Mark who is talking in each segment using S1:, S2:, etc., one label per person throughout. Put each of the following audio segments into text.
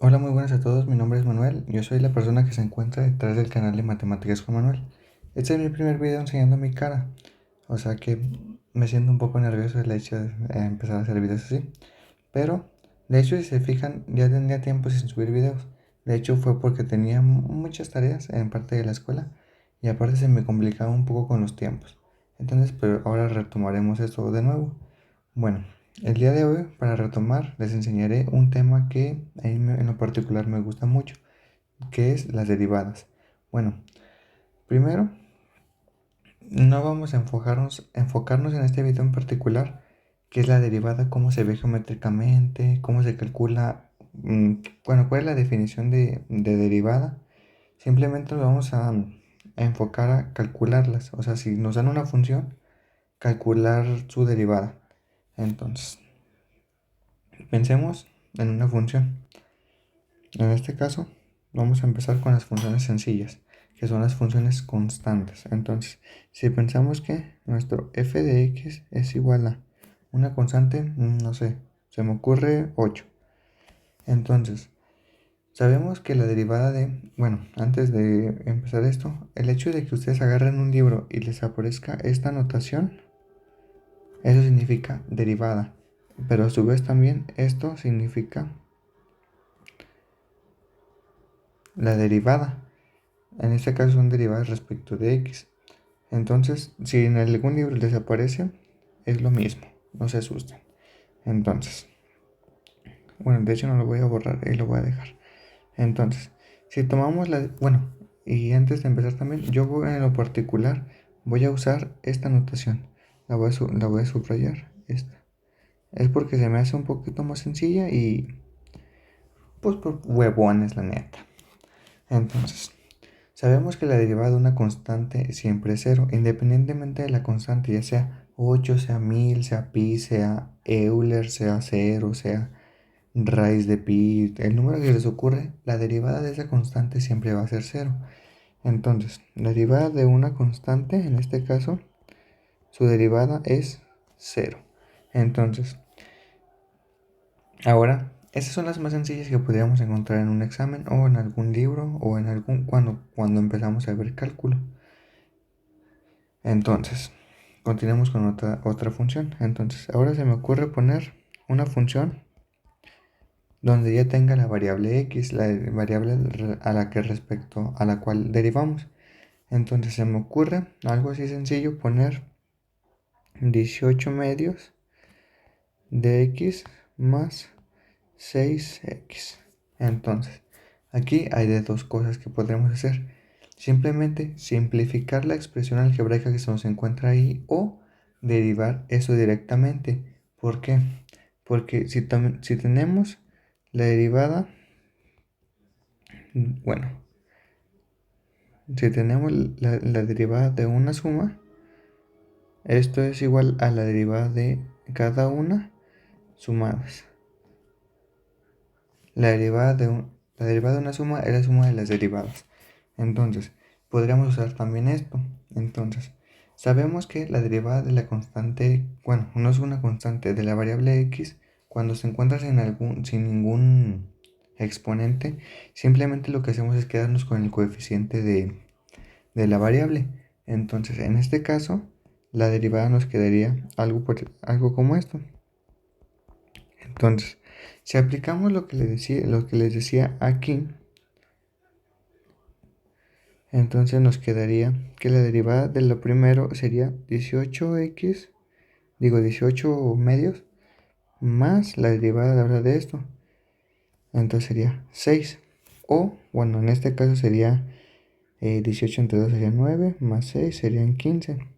S1: Hola, muy buenas a todos. Mi nombre es Manuel. Yo soy la persona que se encuentra detrás del canal de Matemáticas con Manuel. Este es mi primer video enseñando mi cara, o sea que me siento un poco nervioso el hecho de empezar a hacer videos así. Pero, de hecho, si se fijan, ya tenía tiempo sin subir videos. De hecho, fue porque tenía muchas tareas en parte de la escuela y aparte se me complicaba un poco con los tiempos. Entonces, pero ahora retomaremos esto de nuevo. Bueno, el día de hoy, para retomar, les enseñaré un tema que a mí en lo particular me gusta mucho, que es las derivadas. Bueno, primero, no vamos a enfocarnos en este video en particular, que es la derivada, cómo se ve geométricamente, cómo se calcula, bueno, cuál es la definición de derivada. Simplemente nos vamos a enfocar a calcularlas, o sea, si nos dan una función, calcular su derivada. Entonces, pensemos en una función. En este caso, vamos a empezar con las funciones sencillas, que son las funciones constantes. Entonces, si pensamos que nuestro f de x es igual a una constante, no sé, se me ocurre 8. Entonces, sabemos que la derivada de, bueno, antes de empezar esto, el hecho de que ustedes agarren un libro y les aparezca esta notación, eso significa derivada. Pero a su vez también esto significa la derivada. En este caso son derivadas respecto de x. Entonces, si en algún libro les aparece, es lo mismo, no se asusten. Entonces, bueno, de hecho no lo voy a borrar y lo voy a dejar. Entonces, si tomamos bueno, y antes de empezar también, en lo particular voy a usar esta notación. La voy a subrayar, esta. Es porque se me hace un poquito más sencilla y pues por huevones, la neta. Entonces, sabemos que la derivada de una constante siempre es cero, independientemente de la constante, ya sea 8, sea 1000, sea pi, sea Euler, sea cero, sea raíz de pi, el número que les ocurre, la derivada de esa constante siempre va a ser cero. Entonces, la derivada de una constante, en este caso, su derivada es cero. Entonces, ahora, esas son las más sencillas que podríamos encontrar en un examen o en algún libro o en cuando empezamos a ver cálculo. Entonces, continuemos con otra función. Entonces, ahora se me ocurre poner una función donde ya tenga la variable x, la variable a la cual derivamos. Entonces se me ocurre algo así sencillo, poner 18 medios de x más 6x. Entonces, aquí hay de dos cosas que podremos hacer. Simplemente simplificar la expresión algebraica que se nos encuentra ahí o derivar eso directamente. ¿Por qué? Porque si tenemos la derivada, bueno, si tenemos la derivada de una suma, esto es igual a la derivada de cada una sumadas. La derivada de una suma es la suma de las derivadas. Entonces, podríamos usar también esto. Entonces, sabemos que la derivada de la constante, bueno, no es una constante de la variable x, cuando se encuentra sin ningún exponente, simplemente lo que hacemos es quedarnos con el coeficiente de la variable. Entonces, en este caso, la derivada nos quedaría algo como esto. Entonces, si aplicamos lo que les decía aquí, entonces nos quedaría que la derivada de lo primero sería 18x, digo 18 medios, más la derivada de ahora de esto. Entonces sería 6. O, bueno, en este caso sería 18 entre 2 sería 9, más 6 serían 15.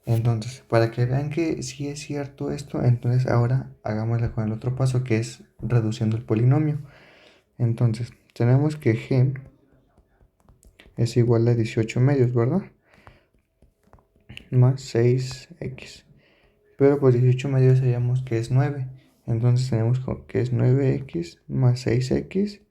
S1: Entonces, para que vean que sí es cierto esto, entonces ahora hagámosla con el otro paso que es reduciendo el polinomio. Entonces, tenemos que g es igual a 18 medios, ¿verdad? Más 6x. Pero pues 18 medios sabíamos que es 9. Entonces tenemos que es 9x más 6x.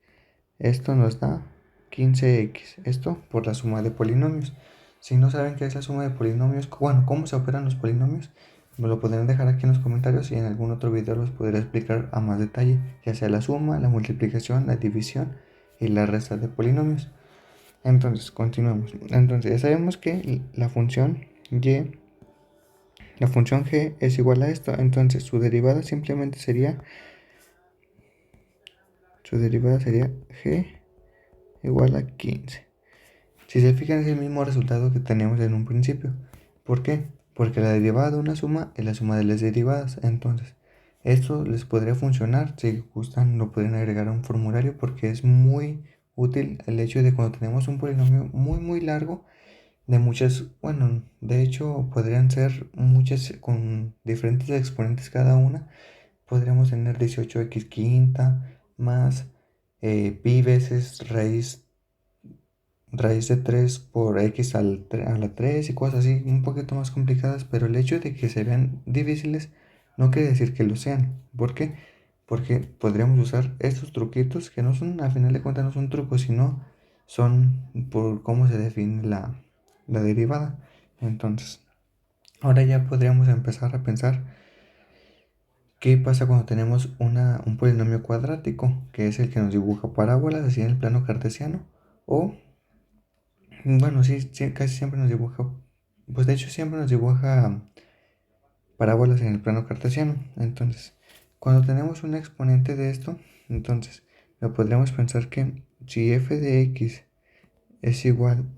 S1: Esto nos da 15x. Esto por la suma de polinomios. Si no saben qué es la suma de polinomios, bueno, cómo se operan los polinomios, Me lo podrían dejar aquí en los comentarios y en algún otro video los podré explicar a más detalle, ya sea la suma, la multiplicación, la división y la resta de polinomios. Entonces, continuamos. Entonces, ya sabemos que la función g es igual a esto. Entonces, su derivada sería g igual a 15. Si se fijan, es el mismo resultado que teníamos en un principio. ¿Por qué? Porque la derivada de una suma es la suma de las derivadas. Entonces, esto les podría funcionar. Si gustan, lo pueden agregar a un formulario porque es muy útil el hecho de cuando tenemos un polinomio muy largo de muchas, bueno, de hecho podrían ser muchas con diferentes exponentes cada una. Podríamos tener 18x quinta más pi veces raíz de 3 por x a la 3 y cosas así, un poquito más complicadas, pero el hecho de que se vean difíciles no quiere decir que lo sean. ¿Por qué? Porque podríamos usar estos truquitos que no son, a final de cuentas, no son trucos, sino son por cómo se define la derivada. Entonces, ahora ya podríamos empezar a pensar qué pasa cuando tenemos un polinomio cuadrático, que es el que nos dibuja parábolas así en el plano cartesiano, o bueno, sí, sí, casi siempre nos dibuja, pues de hecho siempre nos dibuja parábolas en el plano cartesiano. Entonces, cuando tenemos un exponente de esto, entonces lo podríamos pensar que si f de x es igual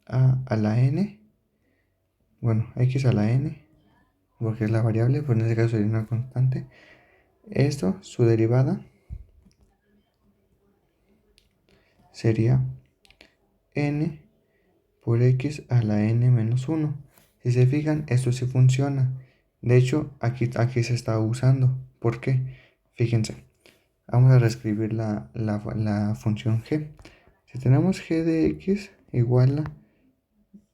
S1: a la n, bueno, x a la n, porque es la variable, pues en este caso sería una constante, esto, su derivada, sería n por x a la n menos 1. Si se fijan, esto sí funciona. De hecho, aquí se está usando. ¿Por qué? Fíjense. Vamos a reescribir la función g. Si tenemos g de x igual a...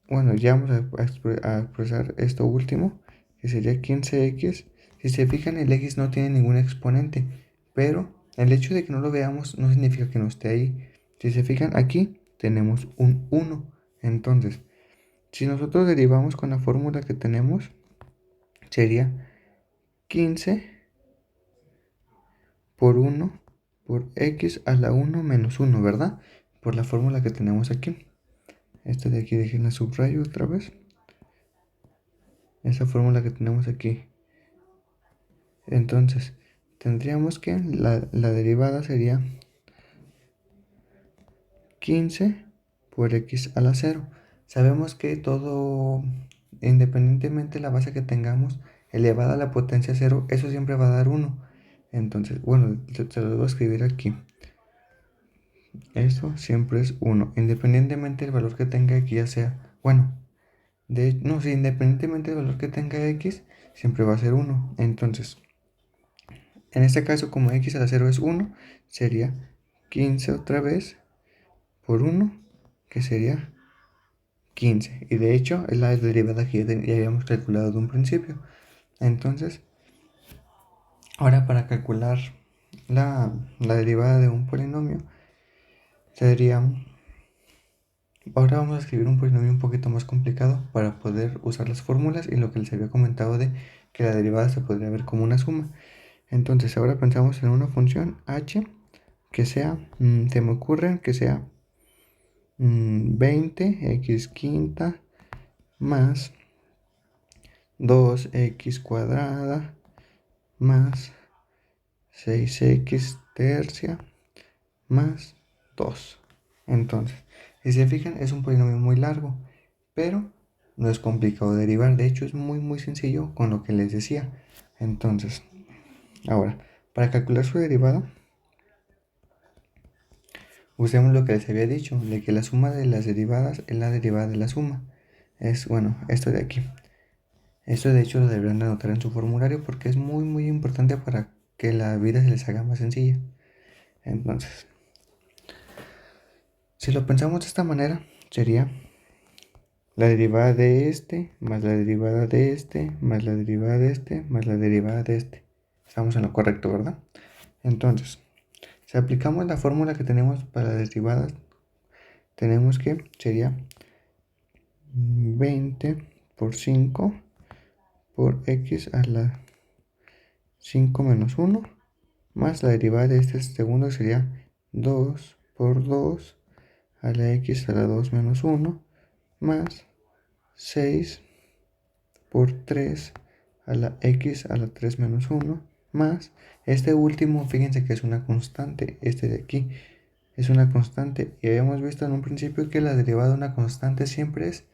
S1: Bueno, ya vamos a expresar esto último, que sería 15x. Si se fijan, el x no tiene ningún exponente, pero el hecho de que no lo veamos no significa que no esté ahí. Si se fijan, aquí tenemos un 1. Entonces, si nosotros derivamos con la fórmula que tenemos, sería 15 por 1 por x a la 1 menos 1, ¿verdad? Por la fórmula que tenemos aquí. Esta de aquí, déjenla subrayo otra vez. Esa fórmula que tenemos aquí. Entonces, tendríamos que la derivada sería 15 por x a la 0. Sabemos que todo, independientemente de la base que tengamos, elevada a la potencia 0, eso siempre va a dar 1. Entonces, bueno, se lo voy a escribir aquí. Eso siempre es 1, independientemente del valor que tenga x, ya sea, bueno, no, sí, independientemente del valor que tenga x, siempre va a ser 1. Entonces, en este caso, como x a la 0 es 1, sería 15 otra vez por 1, que sería 15. Y de hecho, es la derivada que ya habíamos calculado de un principio. Entonces, ahora para calcular la derivada de un polinomio, sería... Ahora vamos a escribir un polinomio un poquito más complicado para poder usar las fórmulas y lo que les había comentado de que la derivada se podría ver como una suma. Entonces, ahora pensamos en una función h que sea, se me ocurre que sea 20x quinta más 2x cuadrada más 6x tercia más 2. Entonces, si se fijan, es un polinomio muy largo, pero no es complicado de derivar. De hecho, es muy sencillo con lo que les decía. Entonces, ahora, para calcular su derivada, usemos lo que les había dicho, de que la suma de las derivadas es la derivada de la suma. Es, bueno, esto de aquí. Esto de hecho lo deberán de anotar en su formulario porque es muy importante para que la vida se les haga más sencilla. Entonces, si lo pensamos de esta manera, sería la derivada de este, más la derivada de este, más la derivada de este, más la derivada de este. Estamos en lo correcto, ¿verdad? Entonces, si aplicamos la fórmula que tenemos para las derivadas, tenemos que sería 20 por 5 por x a la 5 menos 1 más la derivada de este segundo sería 2 por 2 a la x a la 2 menos 1 más 6 por 3 a la x a la 3 menos 1 más este último, fíjense que es una constante, este de aquí es una constante y habíamos visto en un principio que la derivada de una constante siempre es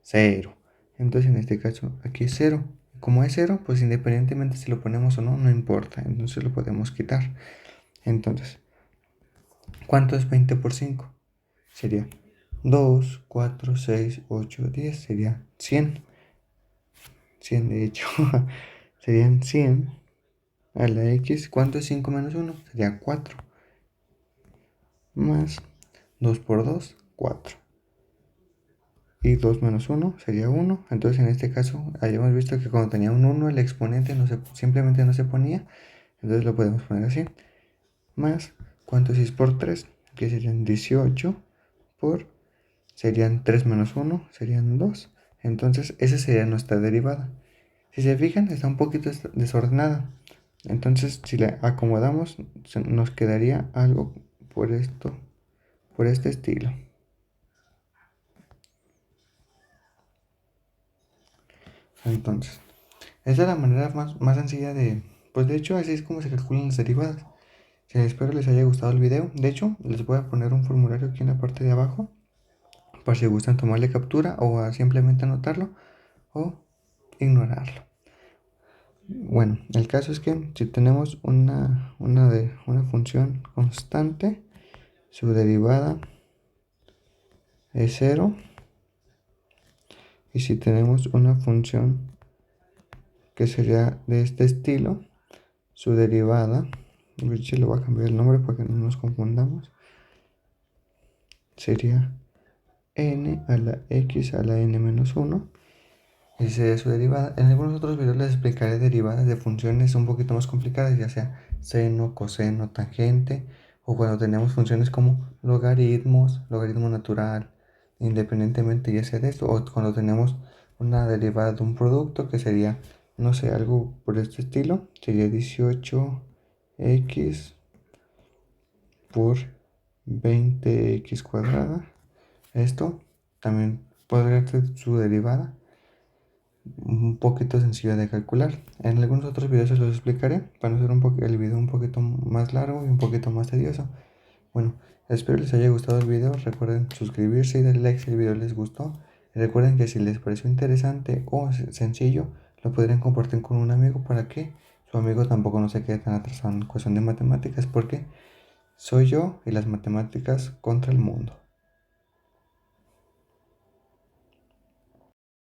S1: 0. Entonces en este caso aquí es 0. Como es 0, pues independientemente si lo ponemos o no, no importa. Entonces lo podemos quitar. Entonces, ¿cuánto es 20 por 5? Sería 2, 4, 6, 8, 10. Sería 100. 100 de hecho. Serían 100 a la x. ¿Cuánto es 5 menos 1? Sería 4. Más 2 por 2, 4. Y 2 menos 1 sería 1. Entonces en este caso habíamos visto que cuando tenía un 1 el exponente simplemente no se ponía. Entonces lo podemos poner así. Más, ¿cuánto es 6 por 3? Que serían 18 por, serían 3 menos 1, serían 2. Entonces esa sería nuestra derivada. Si se fijan está un poquito desordenada. Entonces si la acomodamos nos quedaría algo por esto, por este estilo. Entonces, esa es la manera más sencilla de, pues de hecho así es como se calculan las derivadas. Espero les haya gustado el video. De hecho, les voy a poner un formulario aquí en la parte de abajo, para si gustan tomarle captura o simplemente anotarlo o ignorarlo. Bueno, el caso es que si tenemos una función constante, su derivada es 0. Y si tenemos una función que sería de este estilo, su derivada, le voy a cambiar el nombre para que no nos confundamos, sería n a la x a la n menos 1. Esa sería su derivada. En algunos otros videos les explicaré derivadas de funciones un poquito más complicadas, ya sea seno, coseno, tangente, o cuando tenemos funciones como logaritmos, logaritmo natural, independientemente ya sea de esto, o cuando tenemos una derivada de un producto que sería, no sé, algo por este estilo, sería 18x por 20x cuadrada. Esto también podría ser su derivada, un poquito sencillo de calcular. En algunos otros videos se los explicaré para no hacer el video un poquito más largo y un poquito más tedioso. Bueno, espero les haya gustado el video. Recuerden suscribirse y darle like si el video les gustó. Y recuerden que si les pareció interesante o sencillo, lo podrían compartir con un amigo para que su amigo tampoco no se quede tan atrasado en cuestión de matemáticas, porque soy yo y las matemáticas contra el mundo.